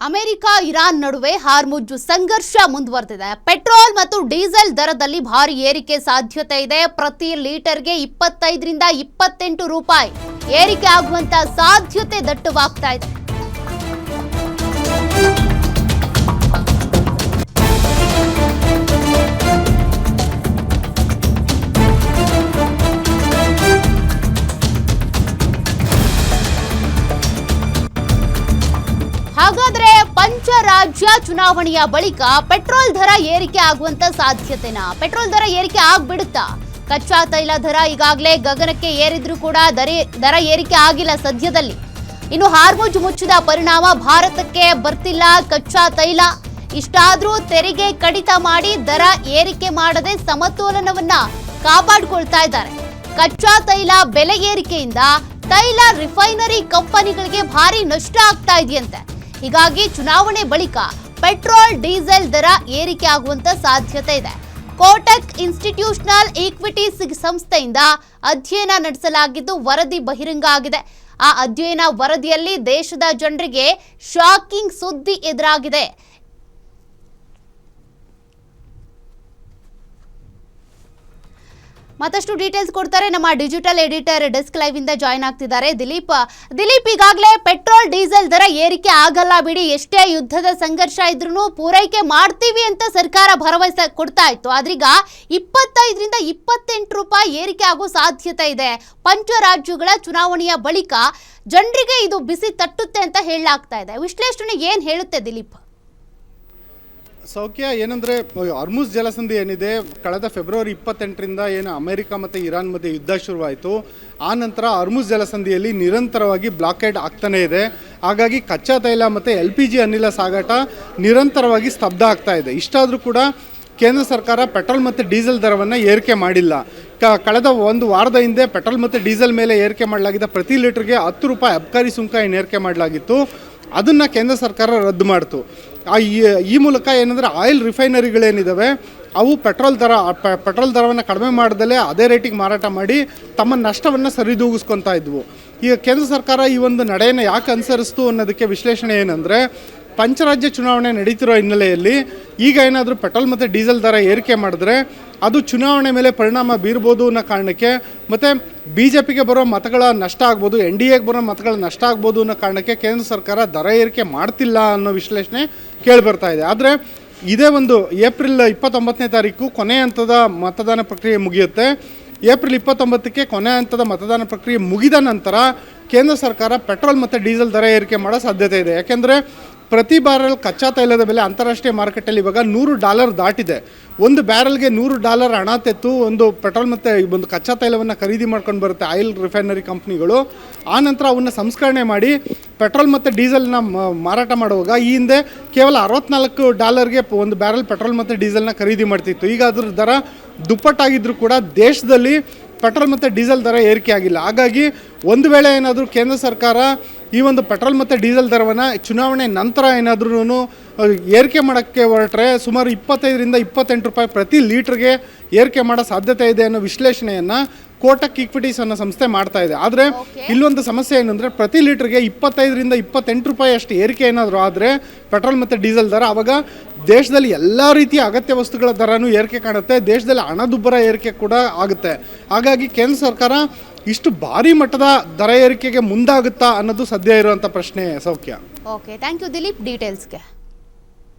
America Iran ನಡುವೆ ಹಾರ್ಮುಜ್ ಸಂಘರ್ಷ ಮುಂದುವರೆದಿದೆ. ಪೆಟ್ರೋಲ್ ಮತ್ತು ಡೀಸೆಲ್ ದರದಲ್ಲಿ ಭಾರಿ ಏರಿಕೆ ಸಾಧ್ಯತೆ ಇದೆ. ಪ್ರತಿ ಲೀಟರ್ಗೆ 25 ರಿಂದ 28 ರೂಪಾಯಿ ಏರಿಕೆ ಆಗುವಂತ ಸಾಧ್ಯತೆ ದಟ್ಟವಾಗ್ತಾ ಇದೆ. ಹಾಗಾದ್ರೆ ಪಂಚರಾಜ್ಯ ಚುನಾವಣೆಯ ಬಳಿಕ ಪೆಟ್ರೋಲ್ ದರ ಏರಿಕೆ ಆಗುವಂತ ಸಾಧ್ಯತೆನಾ? ಪೆಟ್ರೋಲ್ ದರ ಏರಿಕೆ ಆಗ್ಬಿಡುತ್ತಾ? ಕಚ್ಚಾ ತೈಲ ದರ ಈಗಾಗಲೇ ಗಗನಕ್ಕೆ ಏರಿದ್ರೂ ಕೂಡ ದರ ಏರಿಕೆ ಆಗಿಲ್ಲ ಸದ್ಯದಲ್ಲಿ. ಇನ್ನು ಹಾರ್ಮುಜ್ ಮುಚ್ಚಿದ ಪರಿಣಾಮ ಭಾರತಕ್ಕೆ ಬರ್ತಿಲ್ಲ ಕಚ್ಚಾ ತೈಲ. ಇಷ್ಟಾದ್ರೂ ತೆರಿಗೆ ಕಡಿತ ಮಾಡಿ ದರ ಏರಿಕೆ ಮಾಡದೆ ಸಮತೋಲನವನ್ನ ಕಾಪಾಡಿಕೊಳ್ತಾ ಇದ್ದಾರೆ. ಕಚ್ಚಾ ತೈಲ ಬೆಲೆ ಏರಿಕೆಯಿಂದ ತೈಲ ರಿಫೈನರಿ ಕಂಪನಿಗಳಿಗೆ ಭಾರಿ ನಷ್ಟ ಆಗ್ತಾ ಇದೆಯಂತೆ. ಹೀಗಾಗಿ ಚುನಾವಣೆ ಬಳಿಕ ಪೆಟ್ರೋಲ್ ಡೀಸೆಲ್ ದರ ಏರಿಕೆ ಆಗುವಂತ ಸಾಧ್ಯತೆ ಇದೆ. ಕೋಟಕ್ ಇನ್ಸ್ಟಿಟ್ಯೂಷನಲ್ ಈಕ್ವಿಟೀಸ್ ಸಂಸ್ಥೆಯಿಂದ ಅಧ್ಯಯನ ನಡೆಸಲಾಗಿದ್ದು ವರದಿ ಬಹಿರಂಗ ಆಗಿದೆ. ಆ ಅಧ್ಯಯನ ವರದಿಯಲ್ಲಿ ದೇಶದ ಜನರಿಗೆ ಶಾಕಿಂಗ್ ಸುದ್ದಿ ಎದುರಾಗಿದೆ. ಮತ್ತಷ್ಟು ಡೀಟೇಲ್ಸ್ ಕೊಡ್ತಾರೆ ನಮ್ಮ ಡಿಜಿಟಲ್ ಎಡಿಟರ್ ಡೆಸ್ಕ್ ಲೈವ್ ಇಂದ ಜಾಯ್ನ್ ಆಗ್ತಿದ್ದಾರೆ ದಿಲೀಪ್. ಈಗಾಗಲೇ ಪೆಟ್ರೋಲ್ ಡೀಸೆಲ್ ದರ ಏರಿಕೆ ಆಗಲ್ಲ ಬಿಡಿ, ಎಷ್ಟೇ ಯುದ್ಧದ ಸಂಘರ್ಷ ಇದ್ರೂ ಪೂರೈಕೆ ಮಾಡ್ತೀವಿ ಅಂತ ಸರ್ಕಾರ ಭರವಸೆ ಕೊಡ್ತಾ ಇತ್ತು. ಆದ್ರೀಗ 25 ರಿಂದ 28 ರೂಪಾಯಿ ಏರಿಕೆ ಆಗೋ ಸಾಧ್ಯತೆ ಇದೆ. ಪಂಚರಾಜ್ಯಗಳ ಚುನಾವಣೆಯ ಬಳಿಕ ಜನರಿಗೆ ಇದು ಬಿಸಿ ತಟ್ಟುತ್ತೆ ಅಂತ ಹೇಳಲಾಗ್ತಾ ಇದೆ. ವಿಶ್ಲೇಷಣೆ ಏನ್ ಹೇಳುತ್ತೆ ದಿಲೀಪ್? ಸೌಖ್ಯ ಏನಂದರೆ, ಹಾರ್ಮುಜ್ ಜಲಸಂಧಿ ಏನಿದೆ, ಕಳೆದ ಫೆಬ್ರವರಿ 28ರಿಂದ ಏನು ಅಮೆರಿಕ ಮತ್ತು ಇರಾನ್ ಮಧ್ಯೆ ಯುದ್ಧ ಶುರುವಾಯಿತು. ಆ ನಂತರ ಹಾರ್ಮುಜ್ ಜಲಸಂಧಿಯಲ್ಲಿ ನಿರಂತರವಾಗಿ ಬ್ಲಾಕೇಡ್ ಆಗ್ತಾನೇ ಇದೆ. ಹಾಗಾಗಿ ಕಚ್ಚಾ ತೈಲ ಮತ್ತು LPG ಅನಿಲ ಸಾಗಾಟ ನಿರಂತರವಾಗಿ ಸ್ತಬ್ಧ ಆಗ್ತಾ ಇದೆ. ಇಷ್ಟಾದರೂ ಕೂಡ ಕೇಂದ್ರ ಸರ್ಕಾರ ಪೆಟ್ರೋಲ್ ಮತ್ತು ಡೀಸೆಲ್ ದರವನ್ನು ಏರಿಕೆ ಮಾಡಿಲ್ಲ. ಕಳೆದ ಒಂದು ವಾರದ ಹಿಂದೆ ಪೆಟ್ರೋಲ್ ಮತ್ತು ಡೀಸೆಲ್ ಮೇಲೆ ಏರಿಕೆ ಮಾಡಲಾಗಿದ್ದ ಪ್ರತಿ ಲೀಟರ್ಗೆ 10 ರೂಪಾಯಿ ಅಬ್ಕಾರಿ ಸುಂಕ ಏನು ಏರಿಕೆ ಮಾಡಲಾಗಿತ್ತು, ಅದನ್ನು ಕೇಂದ್ರ ಸರ್ಕಾರ ರದ್ದು ಮಾಡಿತು. ಈ ಮೂಲಕ ಏನಂದರೆ ಆಯಿಲ್ ರಿಫೈನರಿಗಳೇನಿದ್ದಾವೆ ಅವು ಪೆಟ್ರೋಲ್ ದರವನ್ನು ಕಡಿಮೆ ಮಾಡದಲ್ಲೇ ಅದೇ ರೇಟಿಗೆ ಮಾರಾಟ ಮಾಡಿ ತಮ್ಮ ನಷ್ಟವನ್ನು ಸರಿದೂಗಿಸ್ಕೊತಾ ಇದ್ವು. ಈಗ ಕೇಂದ್ರ ಸರ್ಕಾರ ಈ ಒಂದು ನಡೆಯನ್ನು ಯಾಕೆ ಅನುಸರಿಸ್ತು ಅನ್ನೋದಕ್ಕೆ ವಿಶ್ಲೇಷಣೆ ಏನಂದರೆ, ಪಂಚರಾಜ್ಯ ಚುನಾವಣೆ ನಡೀತಿರೋ ಹಿನ್ನೆಲೆಯಲ್ಲಿ ಈಗ ಏನಾದರೂ ಪೆಟ್ರೋಲ್ ಮತ್ತು ಡೀಸೆಲ್ ದರ ಏರಿಕೆ ಮಾಡಿದ್ರೆ ಅದು ಚುನಾವಣೆ ಮೇಲೆ ಪರಿಣಾಮ ಬೀರ್ಬೋದು ಅನ್ನೋ ಕಾರಣಕ್ಕೆ, ಮತ್ತು BJPಗೆ ಬರೋ ಮತಗಳ ನಷ್ಟ ಆಗ್ಬೋದು, NDAಗೆ ಬರೋ ಮತಗಳ ನಷ್ಟ ಆಗ್ಬೋದು ಅನ್ನೋ ಕಾರಣಕ್ಕೆ ಕೇಂದ್ರ ಸರ್ಕಾರ ದರ ಏರಿಕೆ ಮಾಡ್ತಿಲ್ಲ ಅನ್ನೋ ವಿಶ್ಲೇಷಣೆ ಕೇಳಿಬರ್ತಾ ಇದೆ. ಆದರೆ ಇದೇ ಒಂದು ಏಪ್ರಿಲ್ 29ನೇ ತಾರೀಕು ಕೊನೆ ಹಂತದ ಮತದಾನ ಪ್ರಕ್ರಿಯೆ ಮುಗಿಯುತ್ತೆ. ಏಪ್ರಿಲ್ 29ಕ್ಕೆ ಕೊನೆ ಹಂತದ ಮತದಾನ ಪ್ರಕ್ರಿಯೆ ಮುಗಿದ ನಂತರ ಕೇಂದ್ರ ಸರ್ಕಾರ ಪೆಟ್ರೋಲ್ ಮತ್ತು ಡೀಸೆಲ್ ದರ ಏರಿಕೆ ಮಾಡೋ ಸಾಧ್ಯತೆ ಇದೆ. ಯಾಕೆಂದರೆ ಪ್ರತಿ ಬ್ಯಾರಲ್ ಕಚ್ಚಾ ತೈಲದ ಬೆಲೆ ಅಂತಾರಾಷ್ಟ್ರೀಯ ಮಾರುಕಟ್ಟೆಯಲ್ಲಿ ಇವಾಗ $100 ದಾಟಿದೆ. ಒಂದು ಬ್ಯಾರಲ್ಗೆ $100 ಹಣ ತೆತ್ತು ಒಂದು ಪೆಟ್ರೋಲ್ ಮತ್ತು ಒಂದು ಕಚ್ಚಾ ತೈಲವನ್ನು ಖರೀದಿ ಮಾಡ್ಕೊಂಡು ಬರುತ್ತೆ ಆಯಿಲ್ ರಿಫೈನರಿ ಕಂಪ್ನಿಗಳು. ಆ ನಂತರ ಅವನ್ನ ಸಂಸ್ಕರಣೆ ಮಾಡಿ ಪೆಟ್ರೋಲ್ ಮತ್ತು ಡೀಸೆಲ್ನ ಮಾರಾಟ ಮಾಡುವಾಗ ಈ ಹಿಂದೆ ಕೇವಲ $64ಗೆ ಒಂದು ಬ್ಯಾರಲ್ ಪೆಟ್ರೋಲ್ ಮತ್ತು ಡೀಸೆಲ್ನ ಖರೀದಿ ಮಾಡ್ತಿತ್ತು. ಈಗ ಅದ್ರ ದರ ದುಪ್ಪಟ್ಟಾಗಿದ್ದರೂ ಕೂಡ ದೇಶದಲ್ಲಿ ಪೆಟ್ರೋಲ್ ಮತ್ತು ಡೀಸೆಲ್ ದರ ಏರಿಕೆ ಆಗಿಲ್ಲ. ಹಾಗಾಗಿ ಒಂದು ವೇಳೆ ಏನಾದರೂ ಕೇಂದ್ರ ಸರ್ಕಾರ ಈ ಒಂದು ಪೆಟ್ರೋಲ್ ಮತ್ತು ಡೀಸೆಲ್ ದರವನ್ನು ಚುನಾವಣೆ ನಂತರ ಏನಾದ್ರೂ ಏರಿಕೆ ಮಾಡೋಕ್ಕೆ ಹೊರಟ್ರೆ ಸುಮಾರು 25 ರಿಂದ 28 ರೂಪಾಯಿ ಪ್ರತಿ ಲೀಟ್ರಿಗೆ ಏರಿಕೆ ಮಾಡೋ ಸಾಧ್ಯತೆ ಇದೆ ಅನ್ನೋ ವಿಶ್ಲೇಷಣೆಯನ್ನು ಕೋಟಕ್ ಈಕ್ವಿಟೀಸ್ ಅನ್ನೋ ಸಂಸ್ಥೆ ಮಾಡ್ತಾ ಇದೆ. ಆದರೆ ಇಲ್ಲೊಂದು ಸಮಸ್ಯೆ ಏನಂದರೆ, ಪ್ರತಿ ಲೀಟ್ರಿಗೆ 25 ರಿಂದ 28 ರೂಪಾಯಿ ಅಷ್ಟು ಏರಿಕೆ ಏನಾದರೂ ಆದರೆ ಪೆಟ್ರೋಲ್ ಮತ್ತು ಡೀಸೆಲ್ ದರ, ಆವಾಗ ದೇಶದಲ್ಲಿ ಎಲ್ಲ ರೀತಿಯ ಅಗತ್ಯ ವಸ್ತುಗಳ ದರನೂ ಏರಿಕೆ ಕಾಣುತ್ತೆ, ದೇಶದಲ್ಲಿ ಹಣದುಬ್ಬರ ಏರಿಕೆ ಕೂಡ ಆಗುತ್ತೆ. ಹಾಗಾಗಿ ಕೇಂದ್ರ ಸರ್ಕಾರ ಇಷ್ಟು ಭಾರಿ ಮಟ್ಟದ ದರ ಏರಿಕೆಗೆ ಮುಂದಾಗುತ್ತಾ ಅನ್ನೋದು ಸದ್ಯ ಇರುವಂಥ ಪ್ರಶ್ನೆ. ಸೌಖ್ಯ. Okay, thank you Dileep ಡೀಟೇಲ್ಸ್ಗೆ.